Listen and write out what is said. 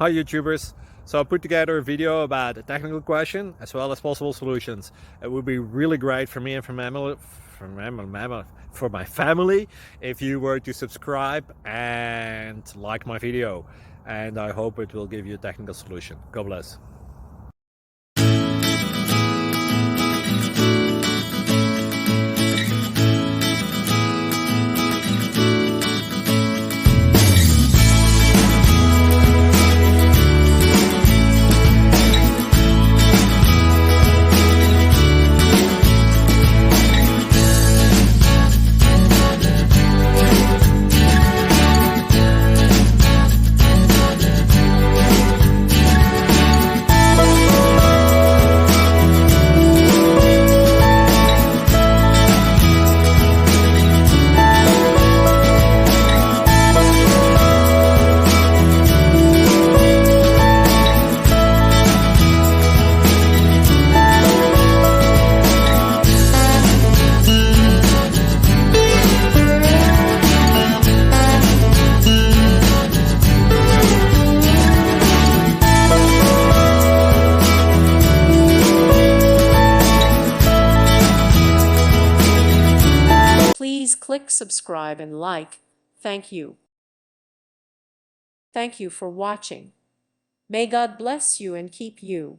Hi YouTubers! So I put together a video about a technical question as well as possible solutions. It would be really great for me and for my family if you were to subscribe and like my video. And I hope it will give you a technical solution. God bless. Please click subscribe and like. Thank you. Thank you for watching. May God bless you and keep you.